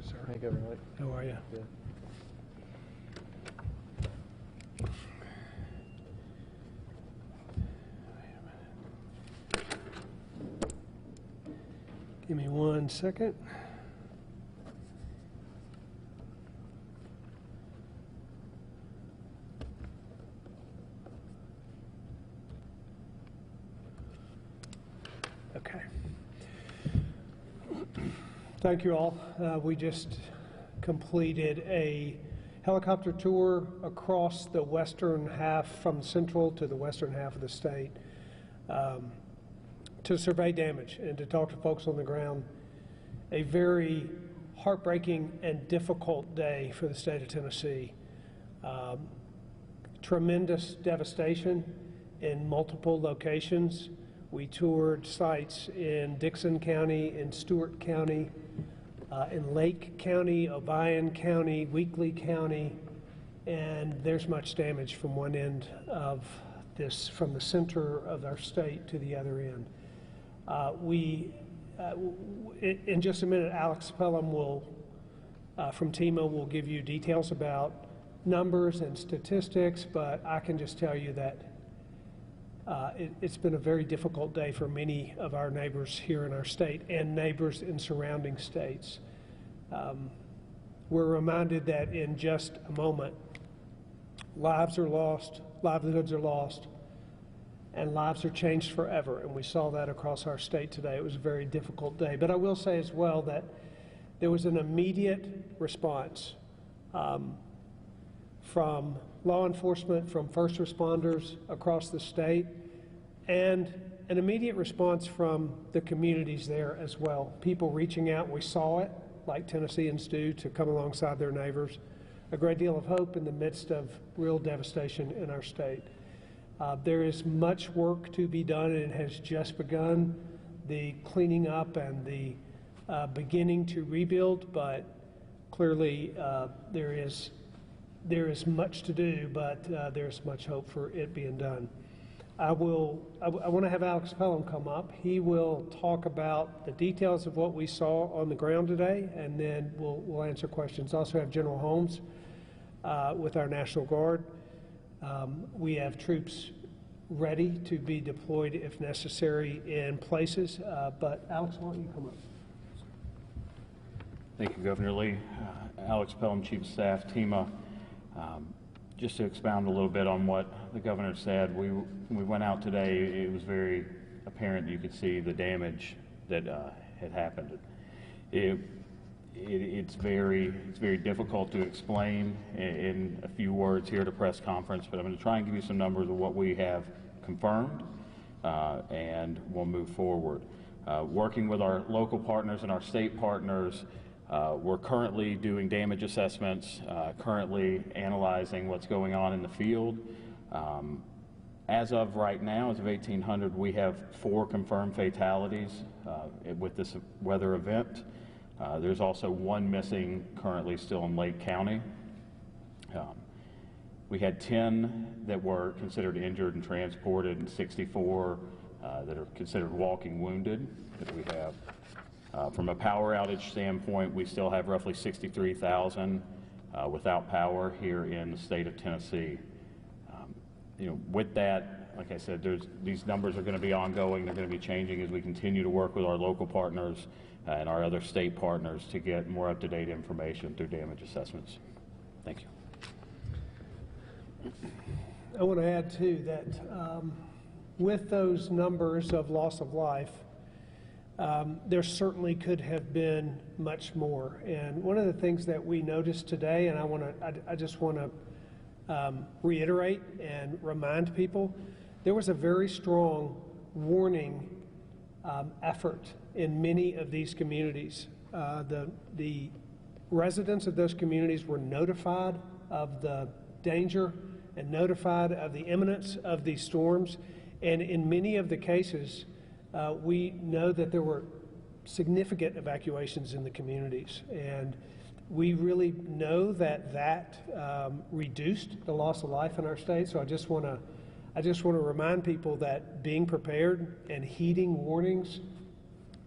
sir. Hey, Governor Lee. How are you? Good. Give me 1 second. Okay. Thank you all. We just completed a helicopter tour across the western half, from central to the western half of the state, to survey damage and to talk to folks on the ground. A very heartbreaking and difficult day for the state of Tennessee. Tremendous devastation in multiple locations. We toured sites in Dixon County, in Stewart County, in Lake County, Obion County, Weakley County, and there's much damage from one end of this, from the center of our state to the other end. In just a minute, Alex Pelham will, from TEMA, will give you details about numbers and statistics, but I can just tell you that it's been a very difficult day for many of our neighbors here in our state and neighbors in surrounding states. We're reminded that in just a moment, lives are lost, livelihoods are lost, and lives are changed forever. And we saw that across our state today. It was a very difficult day. But I will say as well that there was an immediate response from law enforcement, from first responders across the state, and an immediate response from the communities there as well. People reaching out, we saw it, like Tennesseans do, to come alongside their neighbors. A great deal of hope in the midst of real devastation in our state. There is much work to be done, and it has just begun, the cleaning up and the beginning to rebuild, but clearly there is much to do, but there's much hope for it being done. I want to have Alex Pelham come up. He will talk about the details of what we saw on the ground today, and then we'll answer questions. Also have General Holmes with our National Guard. We have troops ready to be deployed if necessary in places, but Alex, why don't you come up? Thank you, Governor Lee. Alex Pelham, Chief of Staff, TEMA. Just to expound a little bit on what the governor said, when we went out today, it was very apparent you could see the damage that had happened. It's very difficult to explain in a few words here at a press conference, but I'm going to try and give you some numbers of what we have confirmed, and we'll move forward. Working with our local partners and our state partners, we're currently doing damage assessments, currently analyzing what's going on in the field. As of right now, as of 1800, we have 4 confirmed fatalities with this weather event. There's also 1 missing currently still in Lake County. We had 10 that were considered injured and transported, and 64 that are considered walking wounded that we have. From a power outage standpoint, we still have roughly 63,000 without power here in the state of Tennessee. With that, like I said, these numbers are going to be ongoing. They're going to be changing as we continue to work with our local partners and our other state partners to get more up-to-date information through damage assessments. Thank you. I want to add, too, that with those numbers of loss of life, there certainly could have been much more. And one of the things that we noticed today, and I just want to reiterate and remind people, there was a very strong warning effort in many of these communities. The residents of those communities were notified of the danger and notified of the imminence of these storms, and in many of the cases, we know that there were significant evacuations in the communities, and we really know that reduced the loss of life in our state. So I just want to remind people that being prepared and heeding warnings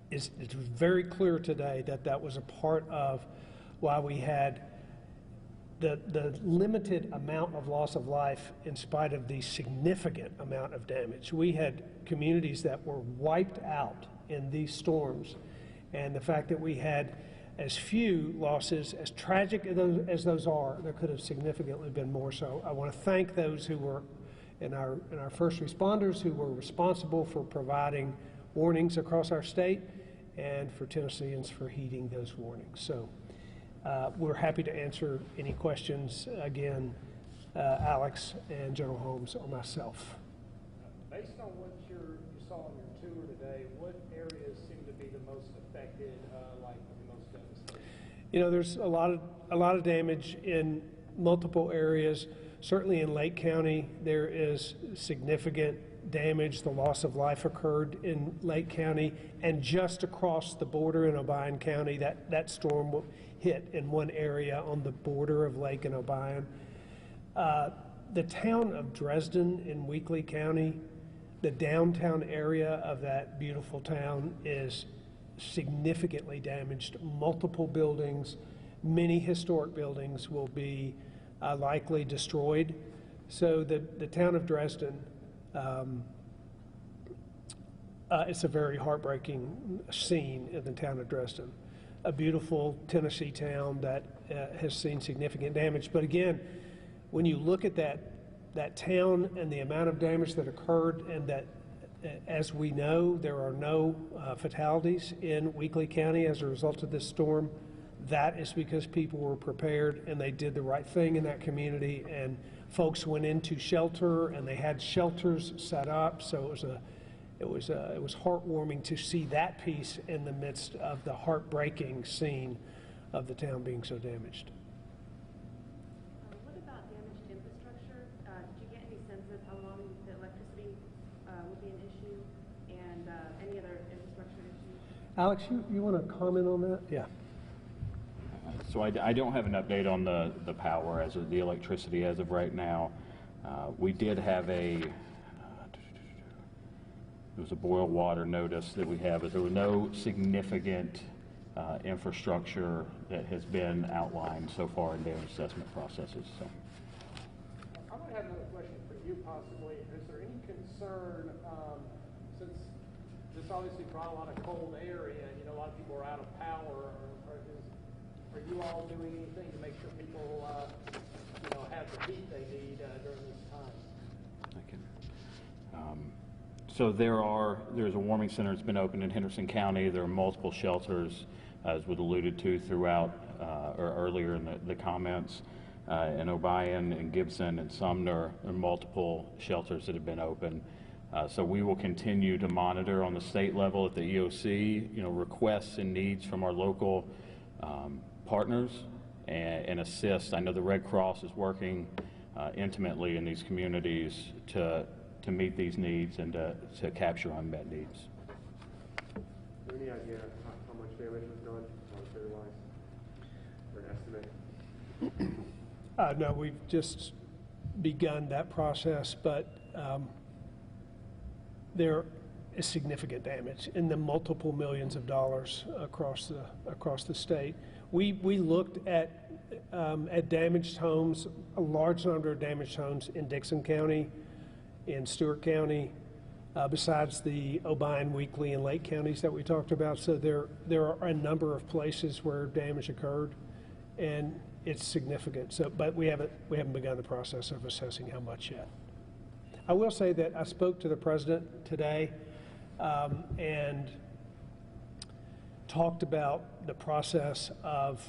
it's very clear today that was a part of why we had the limited amount of loss of life in spite of the significant amount of damage. We had communities that were wiped out in these storms, and the fact that we had as few losses, as tragic as those are, there could have significantly been more. So I want to thank those who were in our first responders who were responsible for providing warnings across our state, and for Tennesseans for heeding those warnings. So we're happy to answer any questions, again, Alex and General Holmes or myself. Based on what you saw on your tour today, what areas seem to be the most affected, like the most devastated? You know, there's a lot of damage in multiple areas. Certainly in Lake County, there is significant damage. The loss of life occurred in Lake County, and just across the border in Obion County, that storm hit in one area on the border of Lake and Obion. The town of Dresden in Weakley County, the downtown area of that beautiful town is significantly damaged. Multiple buildings, many historic buildings will be likely destroyed. So the town of Dresden, it's a very heartbreaking scene in the town of Dresden. A beautiful Tennessee town that has seen significant damage. But again, when you look at that town and the amount of damage that occurred, and that, as we know, there are no fatalities in Weakley County as a result of this storm, that is because people were prepared and they did the right thing in that community, and folks went into shelter and they had shelters set up. So it was heartwarming to see that piece in the midst of the heartbreaking scene of the town being so damaged. What about damaged infrastructure? Did you get any sense of how long the electricity would be an issue, and any other infrastructure issues? Alex, you want to comment on that? Yeah. So I don't have an update on the power as of the electricity as of right now. We did have there was a boil water notice that we have, but there were no significant infrastructure that has been outlined so far in damage assessment processes. So. I might have another question for you possibly. Is there any concern, since this obviously brought a lot of cold air in, you know, a lot of people are out of power, are you all doing anything to make sure people, have the heat they need during this time? So there's a warming center that's been opened in Henderson County. There are multiple shelters, as was alluded to throughout or earlier in the comments. In Obion and Gibson and Sumner, there are multiple shelters that have been open. So we will continue to monitor on the state level at the EOC, requests and needs from our local partners and assist. I know the Red Cross is working intimately in these communities to meet these needs and to capture unmet needs. Is there any idea how much damage was done, monetary-wise, or an estimate? No, we've just begun that process, but there is significant damage in the multiple millions of dollars across the state. We looked at damaged homes, a large number of damaged homes in Dixon County, in Stewart County, besides the Obion, Weakley, and Lake counties that we talked about. So there are a number of places where damage occurred, and it's significant. So, but we haven't begun the process of assessing how much yet. I will say that I spoke to the president today and talked about the process of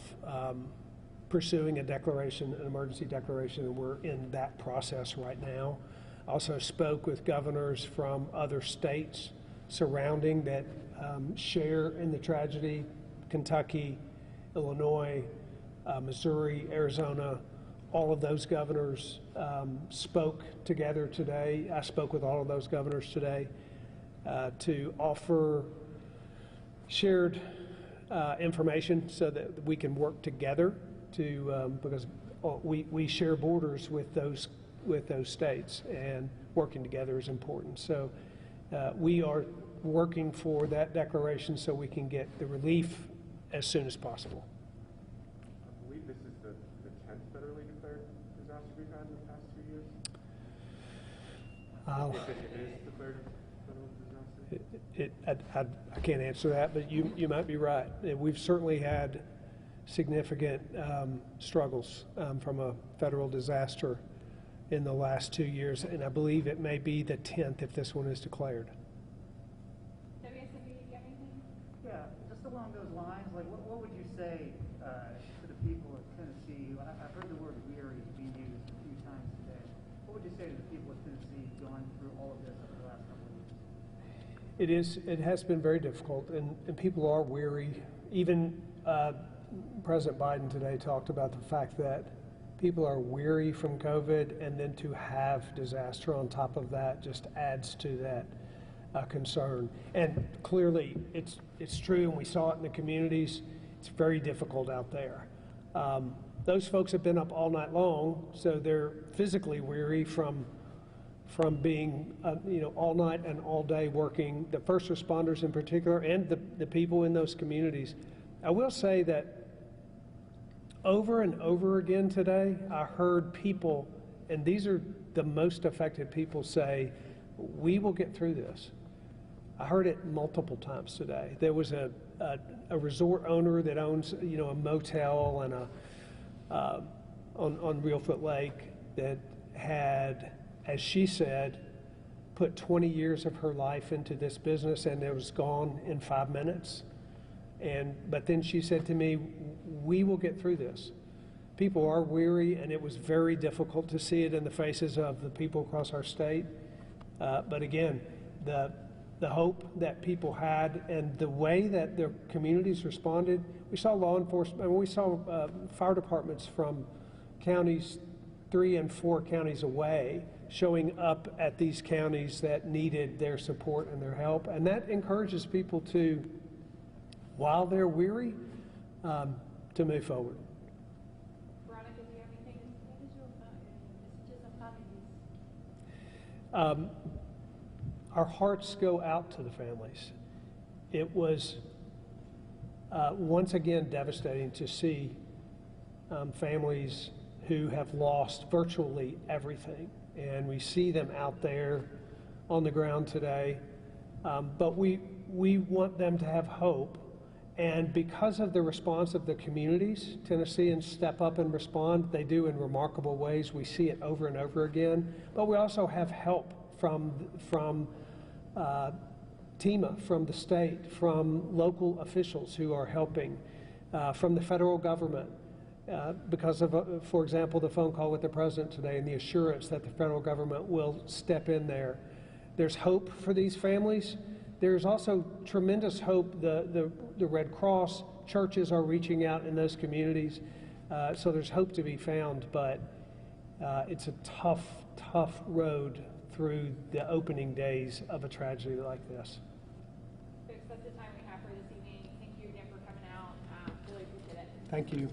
pursuing an emergency declaration, and we're in that process right now. I also spoke with governors from other states surrounding that share in the tragedy: Kentucky, Illinois, Missouri, Arizona. All of those governors spoke together today. I spoke with all of those governors today to offer shared information so that we can work together because we share borders with those states, and working together is important. So we are working for that declaration so we can get the relief as soon as possible. I'll- If it is declared a federal disaster? I can't answer that, but you might be right. We've certainly had significant struggles from a federal disaster in the last 2 years, and I believe it may be the 10th if this one is declared. WSB, do you have anything? Yeah, just along those lines, like what would you say to the people of Tennessee? I've heard the word weary being used a few times today. What would you say to the people of Tennessee going through all of this over the last couple of years? It has been very difficult, and people are weary. Even President Biden today talked about the fact that people are weary from COVID, and then to have disaster on top of that just adds to that concern. And clearly, it's true, and we saw it in the communities. It's very difficult out there. Those folks have been up all night long, so they're physically weary from being all night and all day working, the first responders in particular, and the people in those communities. I will say that over and over again today, I heard people, and these are the most affected people, say, we will get through this. I heard it multiple times today. There was a resort owner that owns a motel and on Reelfoot Lake that had, as she said, put 20 years of her life into this business, and it was gone in 5 minutes. But then she said to me, we will get through this. People are weary, and it was very difficult to see it in the faces of the people across our state. But again, the hope that people had and the way that their communities responded, we saw law enforcement, we saw fire departments from counties 3 and 4 counties away showing up at these counties that needed their support and their help. And that encourages people to, while they're weary, to move forward. Veronica, do you have anything? What is your messages of families? Our hearts go out to the families. It was once again devastating to see families who have lost virtually everything. And we see them out there on the ground today. But we want them to have hope. And because of the response of the communities, Tennesseans step up and respond. They do in remarkable ways. We see it over and over again. But we also have help from TEMA, from the state, from local officials who are helping, from the federal government. Because of, for example, the phone call with the president today and the assurance that the federal government will step in there. There's hope for these families. There's also tremendous hope. The Red Cross, churches are reaching out in those communities. So there's hope to be found, but it's a tough, tough road through the opening days of a tragedy like this. Folks, that's the time we have for this evening. Thank you again for coming out. Really appreciate it. Thank you.